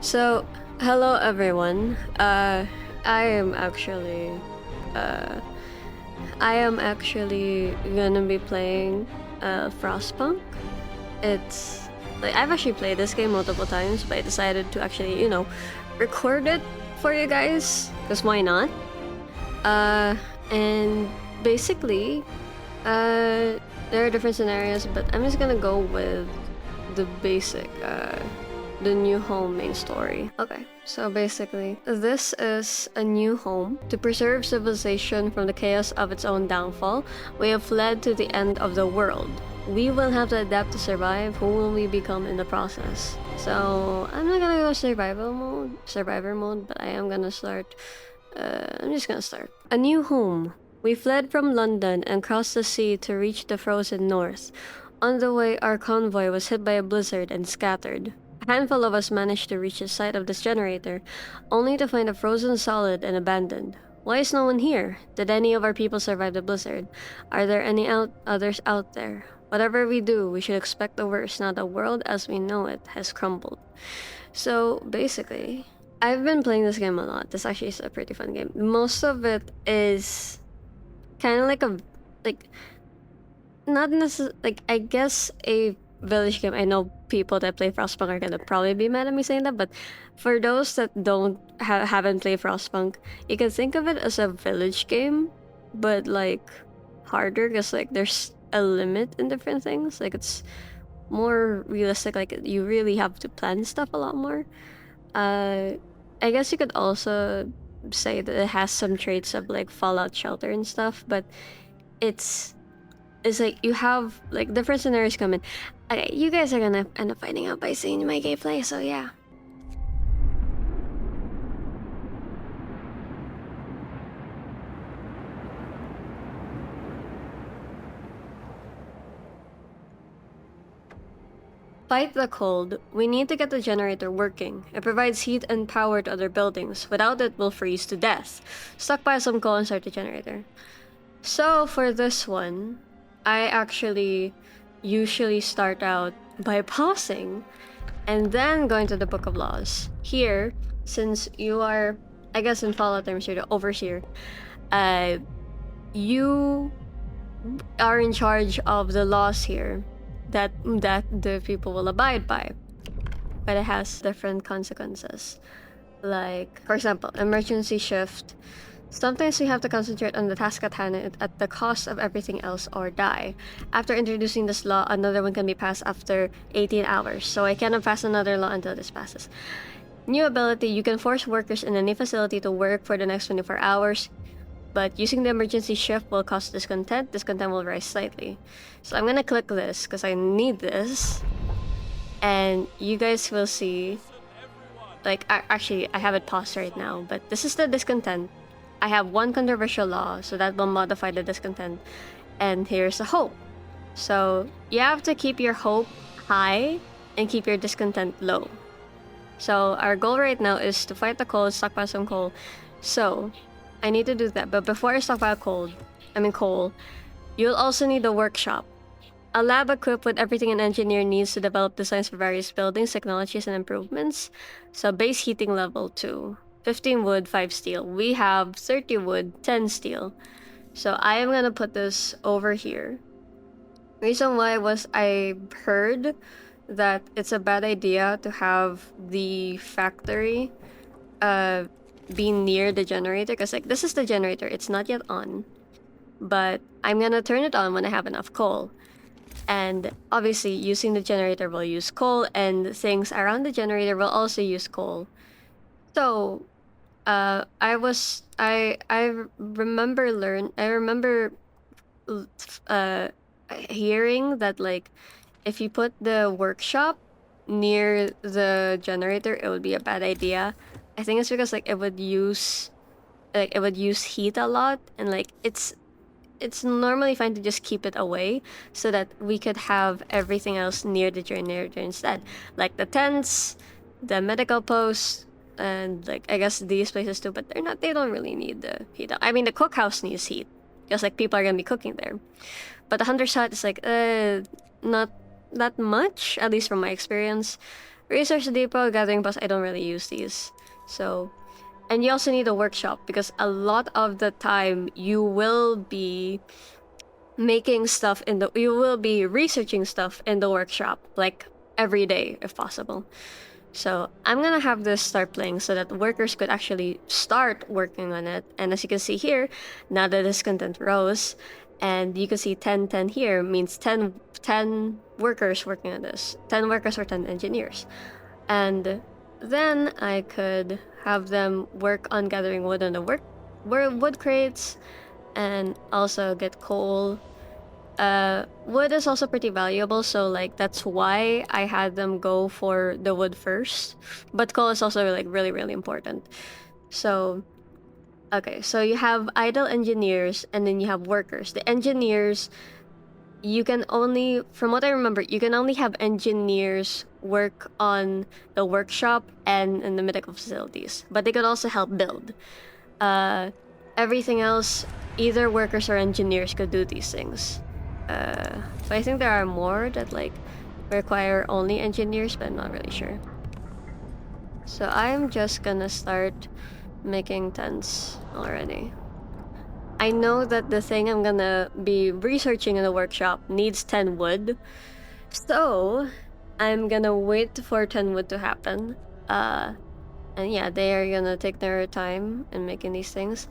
So, hello everyone. I am actually, uh, I am actually gonna be playing, Frostpunk. It's like I've actually played this game multiple times, but I decided to actually, record it for you guys. Cause why not? Uh, and basically, there are different scenarios, but I'm just gonna go with the basic, the new home main story. Okay, so basically, this is a new home. To preserve civilization from the chaos of its own downfall, we have fled to the end of the world. We will have to adapt to survive. Who will we become in the process? So I'm not gonna go survivor mode, but I am gonna start. I'm just gonna start. A new home. We fled from London and crossed the sea to reach the frozen north. On the way, our convoy was hit by a blizzard and scattered. A handful of us managed to reach the site of this generator, only to find it frozen solid and abandoned. Why is no one here? Did any of our people survive the blizzard? Are there any others out there? Whatever we do, we should expect the worst. Now the world as we know it has crumbled. So basically, I've been playing this game a lot. This actually is a pretty fun game. Most of it is kind of like not necessarily like I guess a village game. I know people that play Frostpunk are gonna probably be mad at me saying that, but for those that haven't played Frostpunk, you can think of it as a village game, but like harder because like there's a limit in different things. Like it's more realistic. Like you really have to plan stuff a lot more. Uh, I guess you could also say that it has some traits of like Fallout Shelter and stuff, but it's it's like you have like different scenarios coming. Okay, you guys are gonna end up finding out by seeing my gameplay, so yeah. Fight the cold. We need to get the generator working. It provides heat and power to other buildings. Without it, we'll freeze to death. Stockpile some coal and start the generator. So for this one, I actually usually start out by pausing and then going to the Book of Laws. Here, since you are, I guess in Fallout terms, you're the overseer, uh, you are in charge of the laws here that the people will abide by. But it has different consequences. Like, for example, emergency shift. Sometimes we have to concentrate on the task at hand at the cost of everything else or die. After introducing this law, another one can be passed after 18 hours, so I cannot pass another law until this passes. New ability, you can force workers in any facility to work for the next 24 hours, but using the emergency shift will cause discontent. Discontent will rise slightly. So I'm gonna click this because I need this, and you guys will see, like, actually, I have it paused right now, but this is the discontent. I have one controversial law, so that will modify the discontent. And here's the hope. So you have to keep your hope high and keep your discontent low. So our goal right now is to fight the cold, stockpile some coal. So I need to do that. But before I stockpile coal, you'll also need a workshop. A lab equipped with everything an engineer needs to develop designs for various buildings, technologies, and improvements. So base heating level 2. 15 wood, 5 steel. We have 30 wood, 10 steel. So I am gonna put this over here. Reason why was I heard that it's a bad idea to have the factory be near the generator, because like this is the generator, it's not yet on. But I'm gonna turn it on when I have enough coal. And obviously using the generator will use coal, and things around the generator will also use coal. So I remember hearing that like if you put the workshop near the generator, it would be a bad idea. I think it's because like it would use heat a lot, and like it's normally fine to just keep it away so that we could have everything else near the generator instead, like the tents, the medical posts, and like I guess these places too, but they don't really need the heat. I mean the cookhouse needs heat because like people are gonna be cooking there, but the hunter's hut is like not that much, at least from my experience. Research depot, gathering post, I don't really use these. So, and you also need a workshop because a lot of the time you will be making stuff you will be researching stuff in the workshop, like every day if possible. So I'm gonna have this start playing so that workers could actually start working on it. And as you can see here, now that this content rose, and you can see 10 here means 10 workers working on this. 10 workers or 10 engineers. And then I could have them work on gathering wood on the wood crates, and also get coal. Wood is also pretty valuable, so like that's why I had them go for the wood first. But coal is also like really important. So okay, so you have idle engineers and then you have workers. The engineers, you can only, from what I remember, you can only have engineers work on the workshop and in the medical facilities, but they could also help build. Everything else, either workers or engineers could do these things. But I think there are more that like require only engineers, but I'm not really sure. So I'm just gonna start making tents already. I know that the thing I'm gonna be researching in the workshop needs 10 wood, so I'm gonna wait for 10 wood to happen. And yeah, they are gonna take their time in making these things.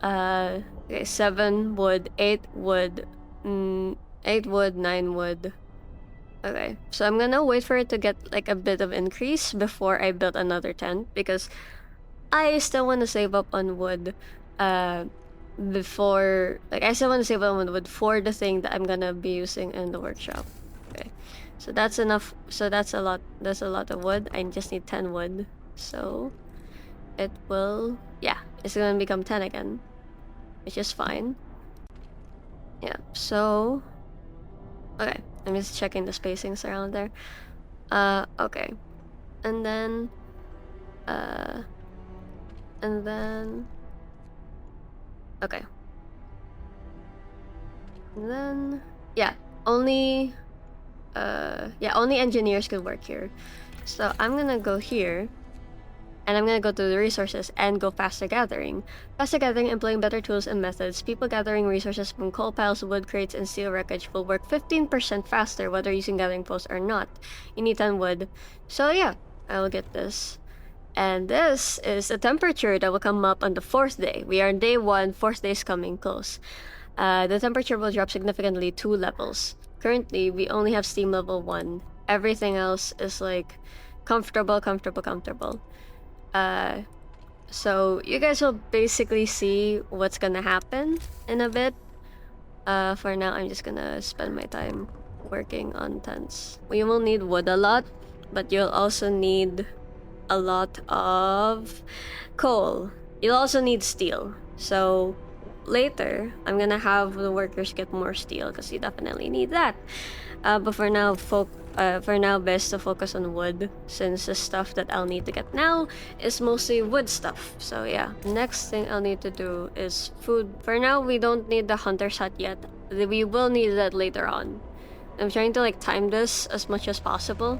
Okay, 7 wood, 8 wood, 8 wood, 9 wood. Okay, so I'm gonna wait for it to get like a bit of increase before I build another tent because I still want to save up on wood. Before, like, I still want to save up on wood for the thing that I'm gonna be using in the workshop. Okay, so that's enough. So that's a lot. That's a lot of wood. I just need 10 wood. So it will, yeah, it's gonna become 10 again, which is fine. Yeah, so okay, I'm just checking the spacings around there. Okay, and then okay, and then yeah, only only engineers could work here. So I'm gonna go here, and I'm gonna go to the resources and go faster gathering. Faster gathering, employing better tools and methods. People gathering resources from coal piles, wood crates, and steel wreckage will work 15% faster whether using gathering posts or not. You need 10 wood. So yeah, I will get this. And this is the temperature that will come up on the 4th day. We are on day 1, 4th day is coming close. The temperature will drop significantly 2 levels. Currently, we only have steam level 1. Everything else is like comfortable. So you guys will basically see what's gonna happen in a bit. For now, I'm just gonna spend my time working on tents. We will need wood a lot, but you'll also need a lot of coal. You'll also need steel. So later, I'm gonna have the workers get more steel because you definitely need that. But for now, best to focus on wood since the stuff that I'll need to get now is mostly wood stuff. So yeah, next thing I'll need to do is food. For now, we don't need the hunter's hut yet. We will need that later on. I'm trying to like time this as much as possible.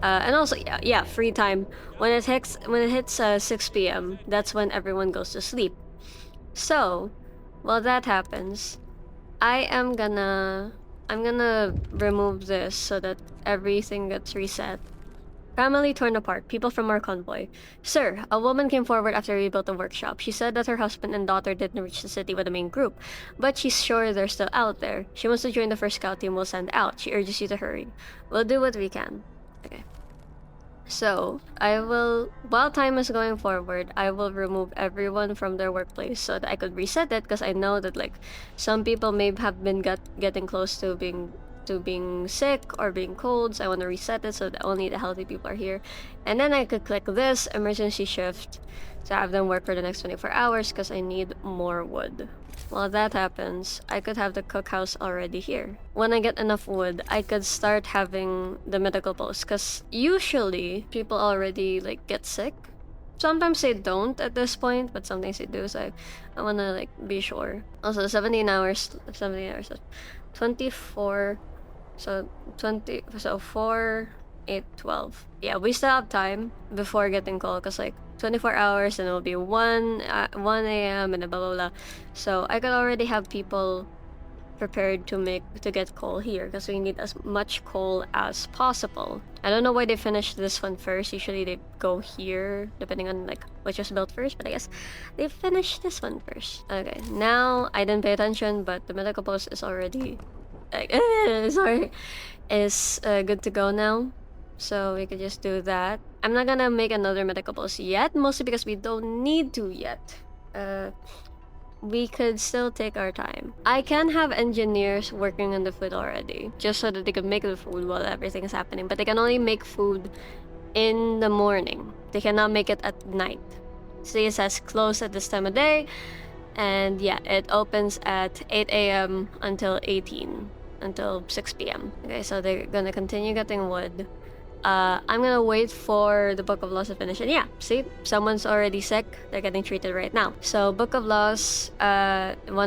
And also, yeah, free time. When it hits 6 p.m., that's when everyone goes to sleep. So, while that happens, I'm gonna remove this so that everything gets reset. Family torn apart. People from our convoy. Sir, a woman came forward after we built the workshop. She said that her husband and daughter didn't reach the city with the main group, but she's sure they're still out there. She wants to join the first scout team we'll send out. She urges you to hurry. We'll do what we can. Okay. So, while time is going forward, I will remove everyone from their workplace so that I could reset it because I know that like some people may have been getting close to being sick or being cold, so I want to reset it so that only the healthy people are here. And then I could click this emergency shift to have them work for the next 24 hours because I need more wood. While that happens, I could have the cookhouse already here. When I get enough wood, I could start having the medical post because usually people already like get sick. Sometimes they don't at this point, but sometimes they do, so I want to like be sure. Also 17 hours, 24, so 4 8, 12. Yeah, we still have time before getting coal because like 24 hours and it will be 1 a.m. and blah blah blah. So I could already have people prepared to get coal here because we need as much coal as possible. I don't know why they finished this one first. Usually they go here depending on like which was built first, but I guess they finished this one first. Okay, now I didn't pay attention, but the medical post is already like sorry, is good to go now. So we could just do that. I'm not gonna make another medical post yet, mostly because we don't need to yet. We could still take our time. I can have engineers working on the food already, just so that they can make the food while everything is happening, but they can only make food in the morning. They cannot make it at night. See, it says close at this time of day, and yeah, it opens at 8 a.m. until 6 p.m. Okay, so they're gonna continue getting wood. I'm gonna wait for the Book of Laws to finish. And yeah, see, someone's already sick. They're getting treated right now. So Book of Laws, 1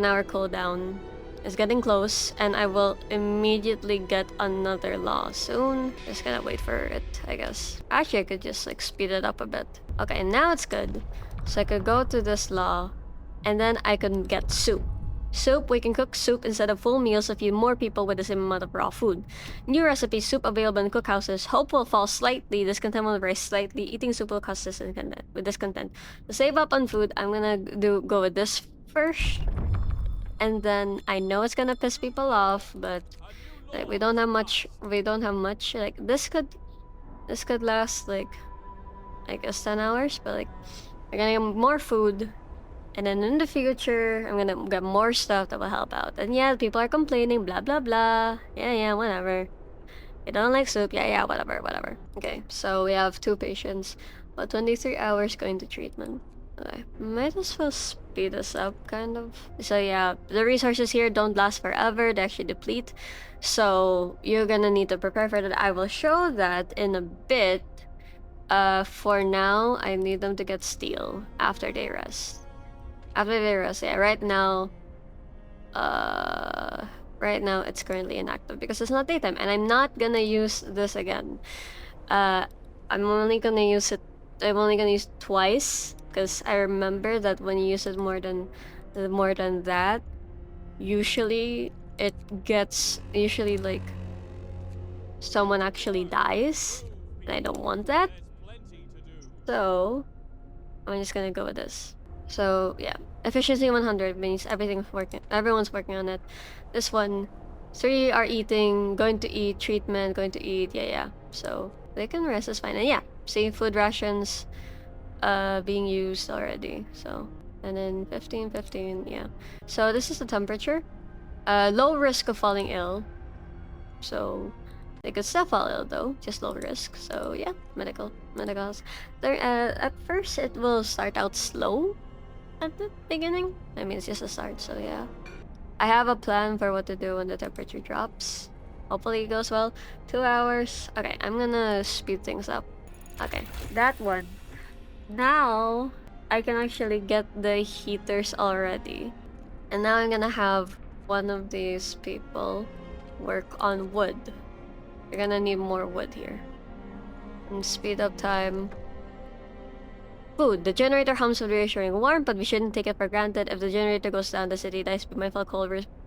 hour cooldown is getting close, and I will immediately get another law soon. Just gonna wait for it, I guess. Actually, I could just like speed it up a bit. Okay, now it's good. So I could go to this law, and then I can get soup. Soup, we can cook soup instead of full meals to feed more people with the same amount of raw food. New recipe, soup available in cookhouses. Hope will fall slightly, discontent will rise slightly. Eating soup will cause discontent. To save up on food, I'm gonna go with this first. And then I know it's gonna piss people off, but like we don't have much. Like this could last like I guess 10 hours, but like we're gonna get more food. And then in the future, I'm gonna get more stuff that will help out. And yeah, people are complaining, blah blah blah. Yeah, whatever. You don't like soup, yeah, whatever. Okay, so we have 2 patients, about 23 hours going to treatment. Okay, might as well speed this up, kind of. So yeah, the resources here don't last forever, they actually deplete. So you're gonna need to prepare for that. I will show that in a bit. For now, I need them to get steel after they rest. Yeah, right now it's currently inactive because it's not daytime, and I'm not gonna use this again. I'm only gonna use it twice because I remember that when you use it more than that, usually like someone actually dies, and I don't want that. So I'm just gonna go with this. So yeah, efficiency 100 means everyone's working on it. This one, 3 are eating, going to eat, treatment, going to eat, yeah. So they can rest, is fine. And yeah, see, food rations being used already. So, and then 15, yeah. So this is the temperature. Low risk of falling ill. So they could still fall ill though, just low risk. So yeah, medicals. At first it will start out slow at the beginning. I mean, it's just a start, so yeah. I have a plan for what to do when the temperature drops. Hopefully it goes well. 2 hours. Okay, I'm gonna speed things up. Okay, that one. Now, I can actually get the heaters already. And now I'm gonna have one of these people work on wood. You're gonna need more wood here. And speed up time. Food. The generator hums with reassuring warmth, but we shouldn't take it for granted. If the generator goes down, the city dies. Be mindful of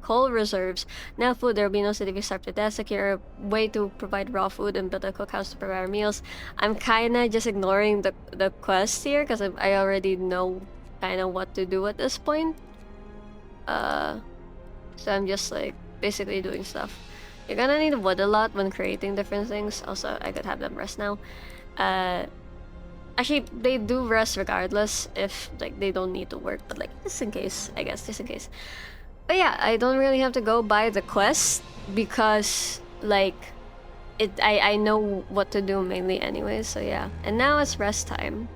coal reserves. Now food, there will be no city we starve to death. Secure a way to provide raw food and build a cookhouse to prepare meals. I'm kinda just ignoring the quest here because I already know kinda what to do at this point. So I'm just like basically doing stuff. You're gonna need wood a lot when creating different things. Also, I could have them rest now. Actually, they do rest regardless if like they don't need to work, but like just in case, I guess, just in case. But yeah, I don't really have to go by the quest because like I know what to do mainly anyway, so yeah. And now it's rest time.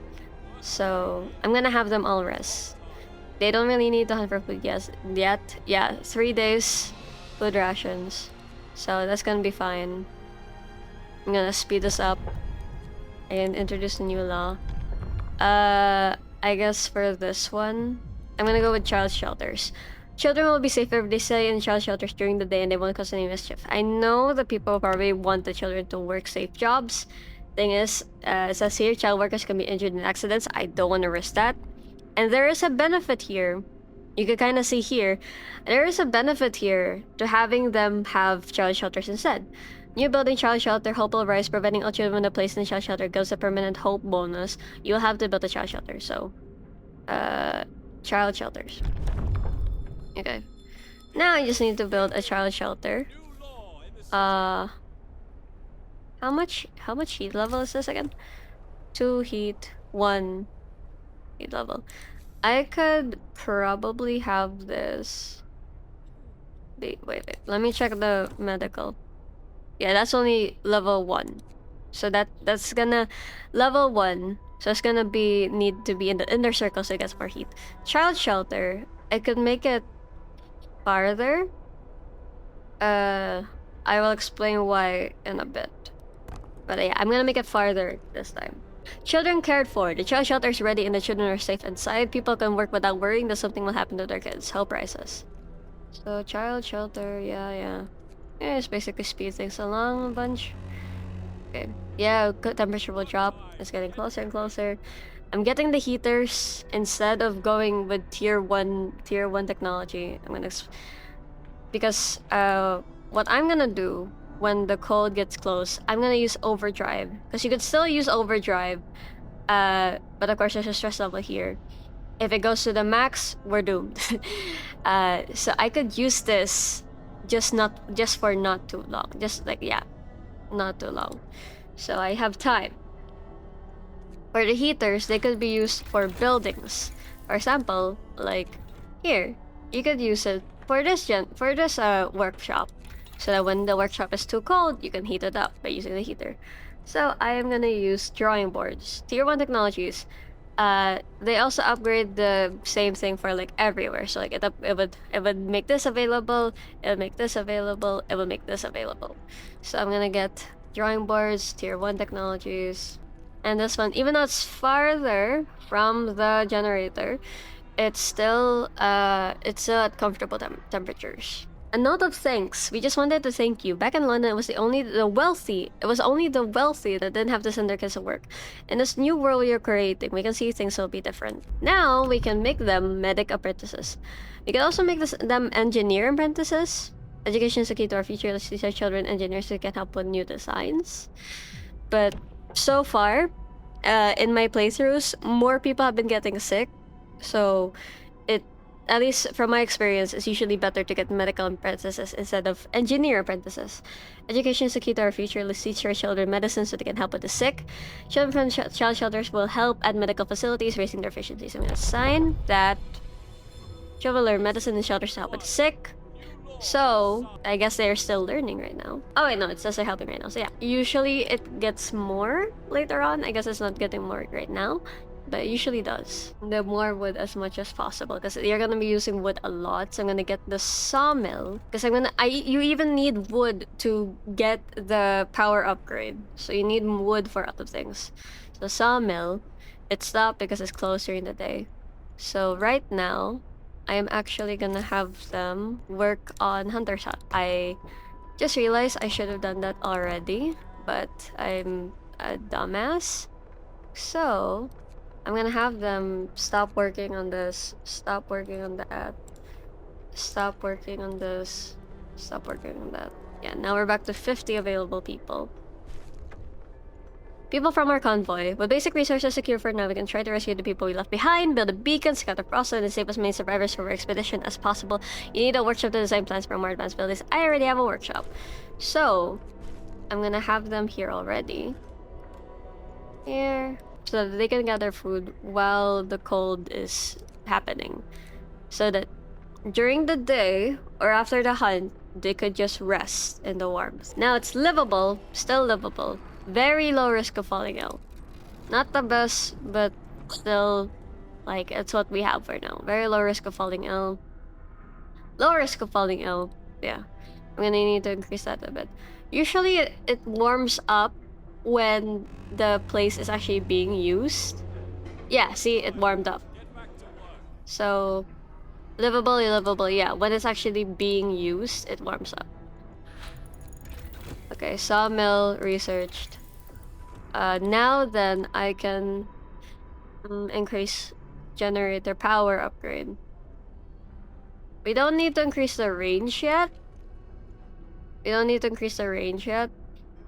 So I'm gonna have them all rest. They don't really need to hunt for food yet. Yeah, 3 days food rations. So that's gonna be fine. I'm gonna speed this up and introduce a new law. I guess for this one, I'm gonna go with child shelters. Children will be safer if they stay in child shelters during the day and they won't cause any mischief. I know that people probably want the children to work safe jobs. Thing is, it says here, child workers can be injured in accidents. I don't want to risk that. And there is a benefit here. You can kind of see here, there is a benefit here to having them have child shelters instead. New building child shelter, hope will rise, preventing all children when they're placed in child shelter gives a permanent hope bonus. You'll have to build a child shelter, so child shelters. Okay. Now I just need to build a child shelter. How much heat level is this again? 2 heat, 1 heat level. I could probably have this. Wait. Let me check the medical. Yeah, that's only level 1. So that's gonna level 1. So it's gonna need to be in the inner circle so it gets more heat. Child shelter, I could make it farther. I will explain why in a bit. But yeah, I'm gonna make it farther this time. Children cared for. The child shelter is ready and the children are safe inside. People can work without worrying that something will happen to their kids. Hope rises. So child shelter, yeah. Yeah, it's basically speed things along a bunch. Okay. Yeah, good temperature will drop. It's getting closer and closer. I'm getting the heaters instead of going with tier 1 technology. Because what I'm gonna do when the cold gets close, I'm gonna use overdrive. Because you could still use overdrive, but of course there's a stress level here. If it goes to the max, we're doomed. So I could use this just for not too long. Just like, yeah, not too long. So I have time. For the heaters, they could be used for buildings. For example, like here, you could use it for this workshop. So that when the workshop is too cold, you can heat it up by using the heater. So I am gonna use drawing boards. Tier 1 technologies. They also upgrade the same thing for like everywhere. So like it would make this available, it would make this available, it would make this available. So I'm gonna get drawing boards, tier 1 technologies. And this one, even though it's farther from the generator, it's still at comfortable temperatures. A note of thanks. We just wanted to thank you. Back in London, it was only the wealthy that didn't have to send their kids to work. In this new world we are creating, we can see things will be different. Now we can make them medic apprentices. We can also make them engineer apprentices. Education is the key to our future. Let's teach our children engineers who can help with new designs. But so far, in my playthroughs, more people have been getting sick. So at least from my experience, it's usually better to get medical apprentices instead of engineer apprentices. Education is the key to our future. Let's teach our children medicine so they can help with the sick. Children from child shelters will help at medical facilities, raising their efficiencies. I'm going to assign that children learn medicine in shelters to help with the sick. So, I guess they're still learning right now. Oh wait, no, it says they're helping right now. So yeah, usually it gets more later on. I guess it's not getting more right now, but it usually does. The more wood as much as possible because you're gonna be using wood a lot. So I'm gonna get the sawmill because you even need wood to get the power upgrade. So you need wood for other things. So sawmill, it stopped because it's closed during the day. So right now, I am actually gonna have them work on Hunter's Hut. I just realized I should have done that already, but I'm a dumbass. So I'm gonna have them stop working on this, stop working on that, stop working on this, stop working on that. Yeah, now we're back to 50 available people. People from our convoy. With basic resources secure for now, we can try to rescue the people we left behind, build a beacon, scout the process, and save as many survivors from our expedition as possible. You need a workshop to design plans for more advanced buildings. I already have a workshop. So, I'm gonna have them here already. Here. So that they can gather food while the cold is happening. So that during the day, or after the hunt, they could just rest in the warmth. Now it's livable, still livable. Very low risk of falling ill. Not the best, but still, like, it's what we have for now. Very low risk of falling ill. Low risk of falling ill. Yeah. I'm gonna need to increase that a bit. Usually, it warms up when the place is actually being used. Yeah, see, it warmed up. So, livable, yeah. When it's actually being used, it warms up. Okay, sawmill researched. Now then, I can increase generator power upgrade. We don't need to increase the range yet.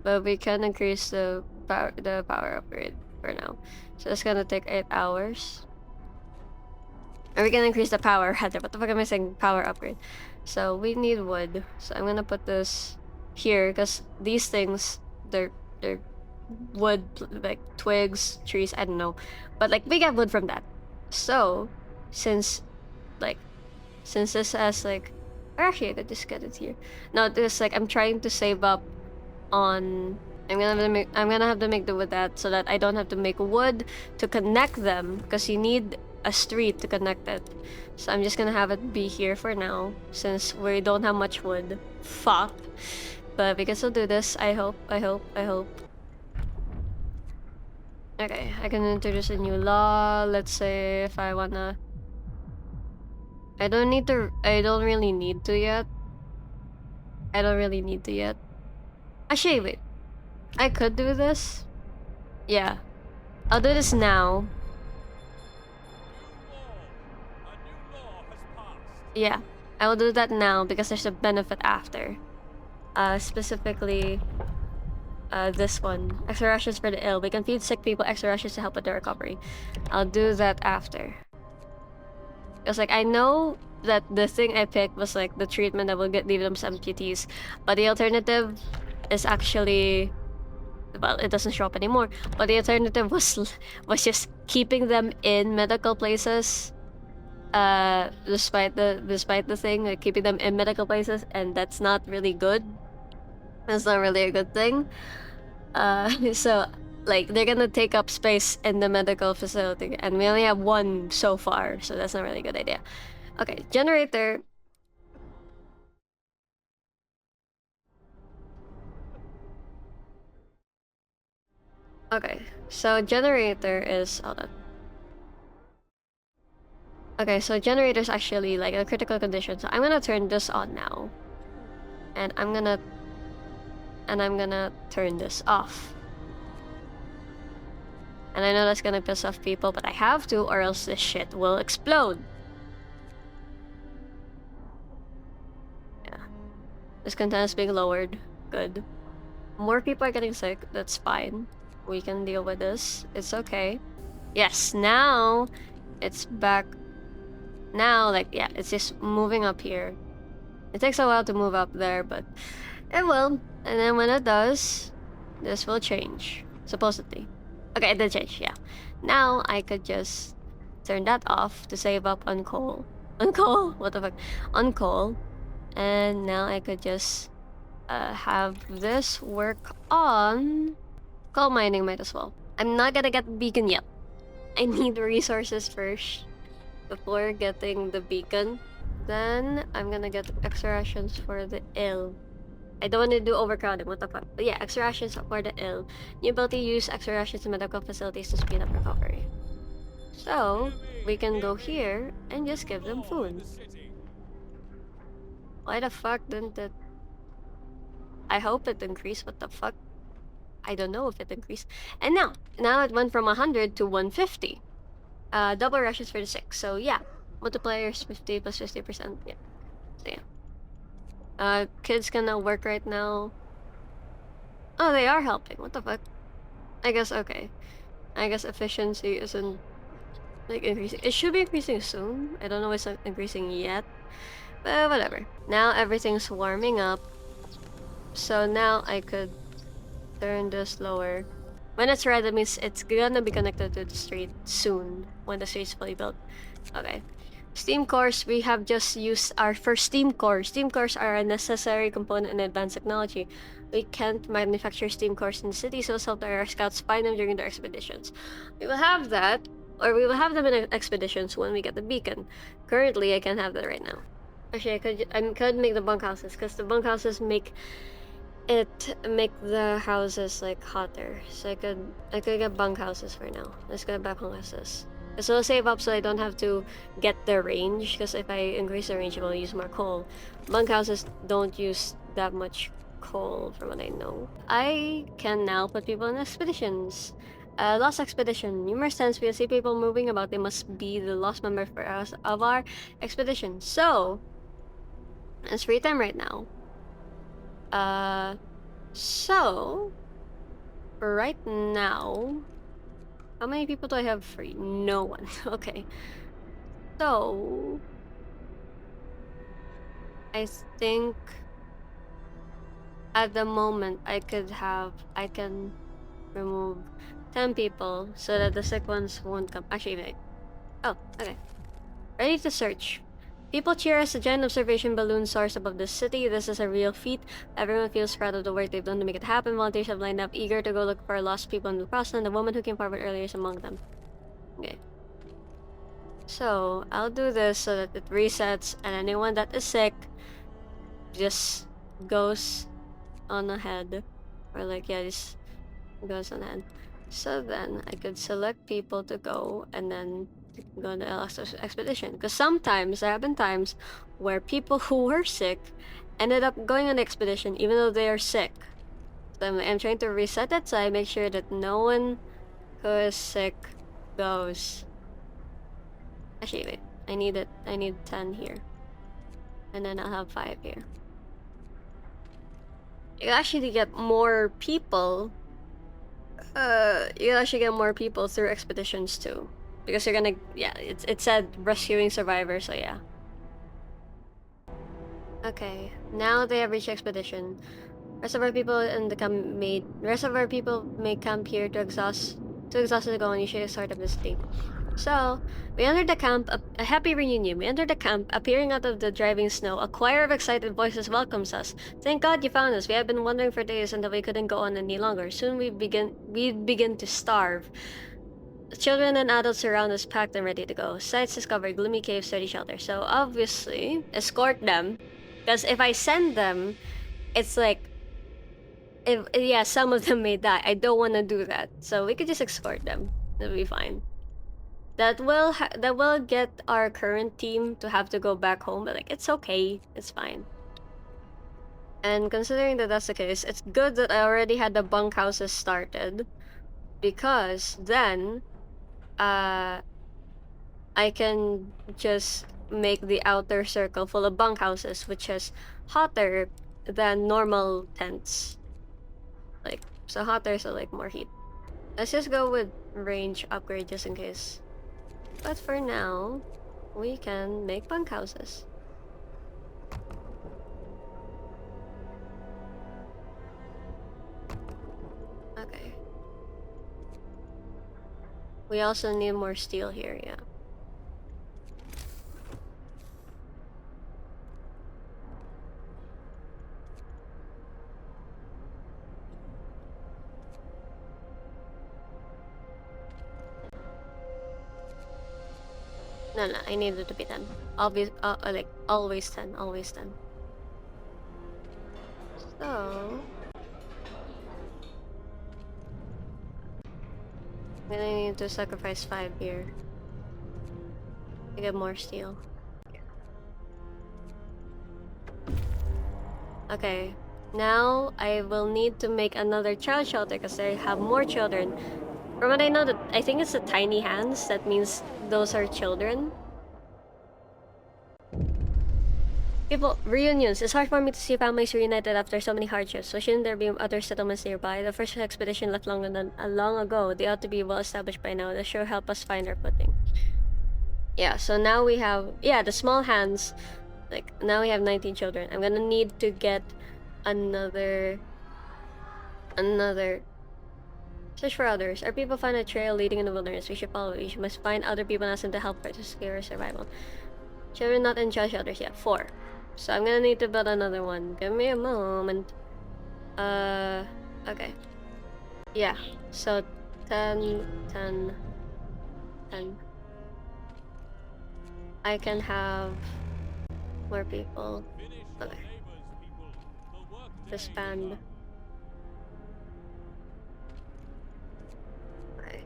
But we can increase the power upgrade for now. So it's gonna take 8 hours. Or we can increase the power rather. What the fuck am I saying? Power upgrade. So we need wood. So I'm gonna put this here because these things they're wood, like twigs, trees, I don't know. But like we get wood from that. So since like since this has like, or actually I could just get it here. No, this like I'm trying to save up on. I'm gonna have to make do with that so that I don't have to make wood to connect them because you need a street to connect it. So I'm just gonna have it be here for now since we don't have much wood. Fuck. But we can still do this. I hope. Okay, I can introduce a new law. Let's say if I wanna. I don't really need to yet. Actually, wait. I could do this. Yeah. I'll do this now. Yeah. I will do that now because there's a benefit after. Specifically, this one. Extra rations for the ill. We can feed sick people extra rations to help with their recovery. I'll do that after. Because, like, I know that the thing I picked was, like, the treatment that will leave them some amputees. But the alternative is actually... Well, it doesn't show up anymore. But the alternative was just keeping them in medical places. Despite the thing, like, keeping them in medical places. And that's not really good. That's not really a good thing. So... Like, they're gonna take up space in the medical facility, and we only have one so far, so that's not really a good idea. Okay, generator. Okay, so generator is... Hold on. Okay, so generator is actually, like, a critical condition, so I'm gonna turn this on now. And I'm gonna turn this off. And I know that's gonna piss off people, but I have to, or else this shit will explode. Yeah. This content is being lowered. Good. More people are getting sick. That's fine. We can deal with this. It's okay. Yes, now it's back. Now, like, yeah, it's just moving up here. It takes a while to move up there, but it will. And then when it does, this will change. Supposedly. Okay, it did change, yeah. Now, I could just turn that off to save up on coal. On coal? What the fuck? On coal. And now I could just have this work on... Coal mining might as well. I'm not gonna get the beacon yet. I need resources first before getting the beacon. Then, I'm gonna get extra rations for the ill. I don't want to do overcrowding, what the fuck. But yeah, extra rations for the ill. New ability to use extra rations in medical facilities to speed up recovery. So, we can go here and just give them food. Why the fuck didn't it... I hope it increased, what the fuck? I don't know if it increased. And now it went from 100 to 150. Double rations for the 6. So yeah, multipliers 50 plus 50%. Yeah. So yeah. Kids cannot work right now. Oh, they are helping. What the fuck? I guess, okay. I guess efficiency isn't, like, increasing. It should be increasing soon. I don't know if it's not increasing yet. But whatever. Now everything's warming up. So now I could turn this lower. When it's red, that means it's gonna be connected to the street soon, when the street's fully built. Okay. Steam cores, we have just used our first steam core. Steam cores are a necessary component in advanced technology. We can't manufacture steam cores in the city, so let's help our scouts find them during their expeditions. We will have that, or we will have them in expeditions when we get the beacon. Currently, I can't have that right now. Actually, I could make the bunkhouses, because the bunkhouses make the houses like hotter. So I could get bunkhouses for now. Let's get bunkhouses. So I'll save up so I don't have to get the range, because if I increase the range, it will use more coal. Bunkhouses don't use that much coal, from what I know. I can now put people in expeditions. Lost expedition. Numerous times we'll see people moving about. They must be the lost member for us of our expedition. So, it's free time right now. So, right now, how many people do I have free? No one. Okay. So, I think at the moment I can remove 10 people so that the sick ones won't come. Actually, wait. Oh, okay. Ready to search. People cheer as a giant observation balloon soars above the city. This is a real feat. Everyone feels proud of the work they've done to make it happen. Volunteers have lined up, eager to go look for lost people in the crossland. The woman who came forward earlier is among them. Okay. So, I'll do this so that it resets, and anyone that is sick just goes on ahead. Or like, yeah, just goes on ahead. So then, I could select people to go, and then go on the last expedition. Because sometimes, there have been times where people who were sick ended up going on the expedition even though they are sick. So I'm trying to reset it so I make sure that no one who is sick goes. Actually, wait. I need 10 here. And then I'll have 5 here. You actually get more people. You actually get more people through expeditions too. Because you're gonna, yeah, it said rescuing survivors, so yeah. Okay, now they have reached expedition. Rest of our people may camp here to exhaust to go on usually start of this day. So, we entered the camp, a happy reunion. We entered the camp, appearing out of the driving snow. A choir of excited voices welcomes us. Thank God you found us. We have been wondering for days until we couldn't go on any longer. Soon we'd begin to starve. Children and adults surround us, packed and ready to go. Sights discovered, gloomy caves, sturdy shelter. So obviously, escort them. Because if I send them, it's like, if yeah, some of them may die. I don't want to do that. So we could just escort them. It'll be fine. That will get our current team to have to go back home, but like it's okay, it's fine. And considering that that's the case, it's good that I already had the bunkhouses started, because then I can just make the outer circle full of bunkhouses, which is hotter than normal tents. Like, so hotter, so like more heat. Let's just go with range upgrade just in case. But for now, we can make bunkhouses. Okay. We also need more steel here, yeah. No, I need it to be 10. Like, always 10, always 10. So... I'm gonna need to sacrifice 5 here to get more steel. Okay, now I will need to make another child shelter because I have more children. From what I know, that I think it's the tiny hands. That means those are children. People, reunions. It's hard for me to see families reunited after so many hardships. So shouldn't there be other settlements nearby? The first expedition left long ago. They ought to be well established by now. That sure help us find our footing. Yeah, so now we have, yeah, the small hands. Like, now we have 19 children. I'm gonna need to get another... Search for others. Our people find a trail leading in the wilderness. We should follow it. We must find other people and ask them to help us to secure our survival. Children not in child shelters yet. 4. So I'm gonna need to build another one. Give me a moment. Okay. Yeah. So 10, 10, 10. I can have more people. Okay. Disband. Okay.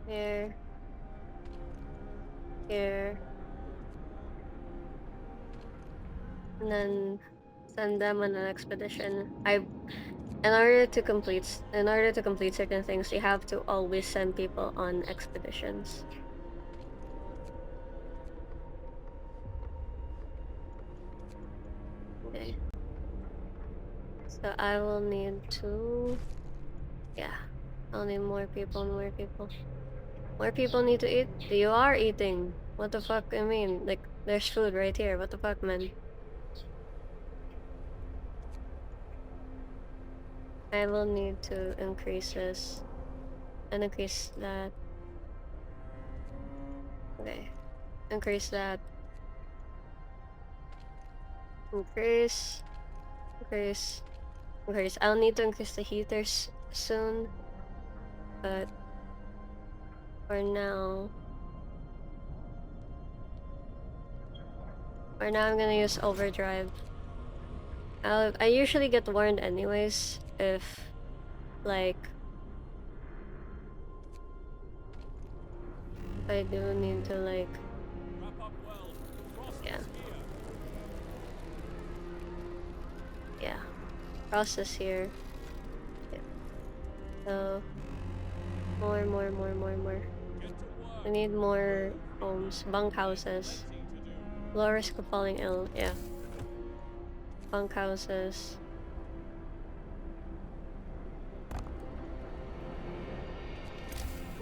Here. here, and then send them on an expedition. In order to complete certain things, you have to always send people on expeditions. Okay. So I will need to, yeah, I'll need more people, more people. More people need to eat. You are eating. What the fuck? I mean, like, there's food right here. What the fuck, man? I will need to increase this and increase that. Okay. Increase that. Increase. Increase. Increase. I'll need to increase the heaters soon. But for now, I'm gonna use overdrive. I usually get warned anyways if, like, I do need to, like, yeah. Yeah. Process here. Yeah. So, more. We need more homes, bunkhouses. Low risk of falling ill, yeah. Bunkhouses.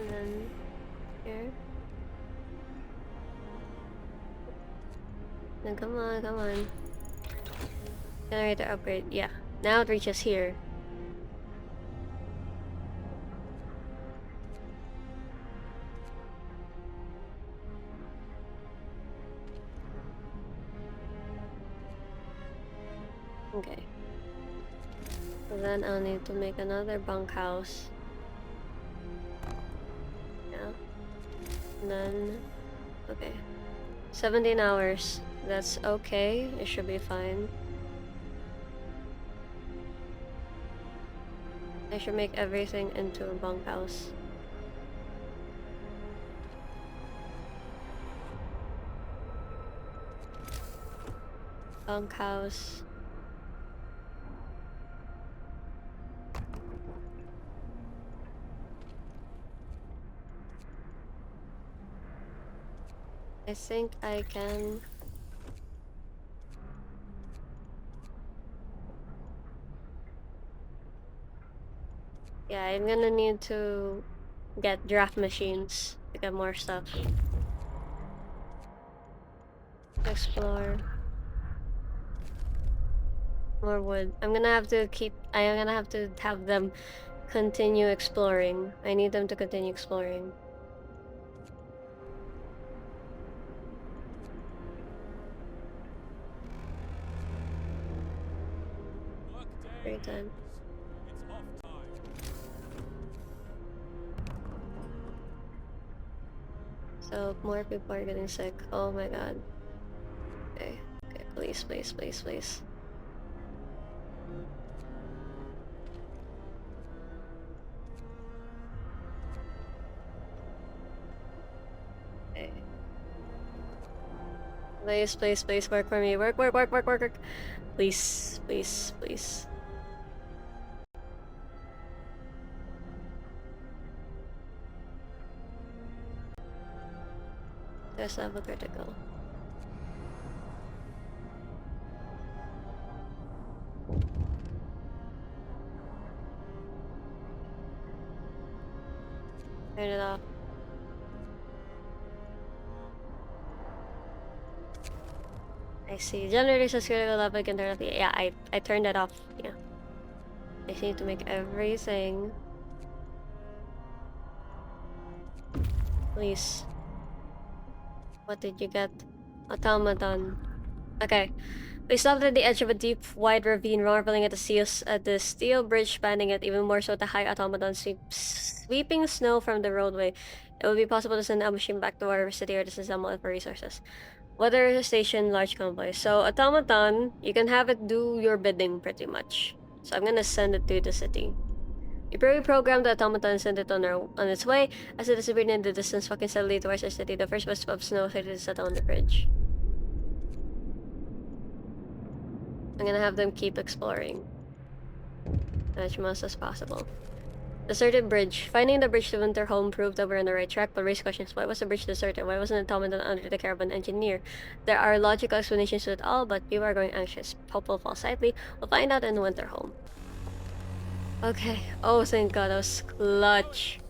And then here. Then come on. Generator upgrade, yeah. Now it reaches here. Okay. So then I'll need to make another bunkhouse. Yeah. And then, okay. 17 hours. That's okay. It should be fine. I should make everything into a bunkhouse. Bunkhouse. I think I can. Yeah, I'm gonna need to get draft machines to get more stuff. Explore. More wood. I'm gonna have to have them continue exploring. I need them to continue exploring. Very time. So more people are getting sick. Oh my god. Okay. Okay, please. Okay. Please, work for me. Work. Please. There's level critical. Turn it off. I see. Generator says critical level can turn off. Yeah, I turned it off. Yeah. I just need to make everything. Please. What did you get? Automaton. Okay. We stopped at the edge of a deep, wide ravine, marveling at the steel bridge spanning it, even more so the high automaton sweeping snow from the roadway. It would be possible to send a machine back to our city or disassemble it for resources. Weather station, large convoy. So, automaton, you can have it do your bidding pretty much. So, I'm gonna send it to the city. You reprogrammed the automaton and sent it on its way. As it disappeared in the distance, walking steadily towards our city, the first wisp of snow started to settle on the bridge. I'm gonna have them keep exploring as much as possible. Deserted bridge. Finding the bridge to Winterholm proved that we're on the right track, but raised questions. Why was the bridge deserted? Why wasn't the automaton under the care of an engineer? There are logical explanations to it all, but people are going anxious. Hope will fall slightly. We'll find out in Winterholm. Okay. Oh, thank God. That was clutch.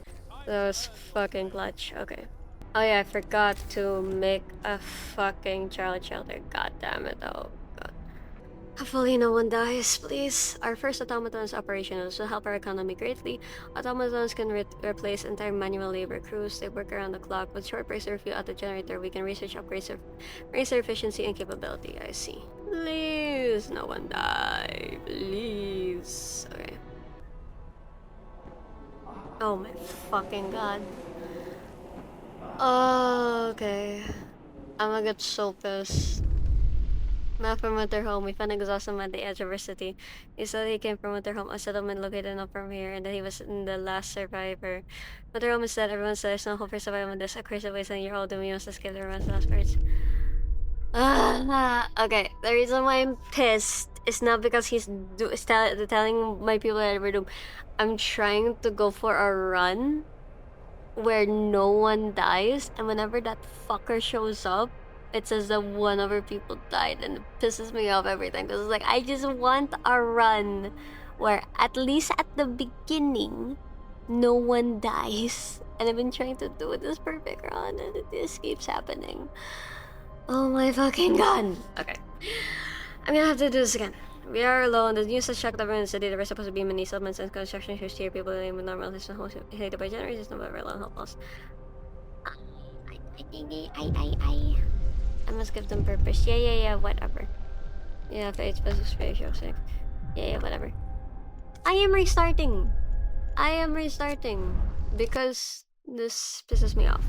That was fucking clutch. Okay. Oh yeah, I forgot to make a fucking child shelter. God damn it. Oh God. Hopefully no one dies, please. Our first automaton is operational. This will help our economy greatly. Automatons can replace entire manual labor crews. They work around the clock. With short breaks or a few at the generator, we can research upgrades to raise their efficiency and capability. I see. Please, no one die. Please. Okay. Oh my fucking God. Oh, okay. I'm gonna get so pissed. Map from Winterholm. We found Exhaustum at the edge of our city. He said he came from Winterholm, a settlement located not from here, and that he was the last survivor. Winterholm is dead. Everyone said there's no hope for survival in this accursed waste, and you're old and we must escape the romance last words. Okay. The reason why I'm pissed is not because he's telling my people that we're doomed. I'm trying to go for a run where no one dies, and whenever that fucker shows up, it says that one of our people died, and it pisses me off every time because it's like I just want a run where at least at the beginning no one dies. And I've been trying to do this perfect run and this keeps happening. Oh my fucking God. Okay. I'm gonna have to do this again. We are alone. The news has shocked everyone in the city. There were supposed to be many settlements and construction shows here. People living with normal lives and homes hated by generations. No ever alone help us. I must give them purpose. Yeah, whatever. Yeah, fate, spatial, sick. Yeah, whatever. I am restarting. Because this pisses me off.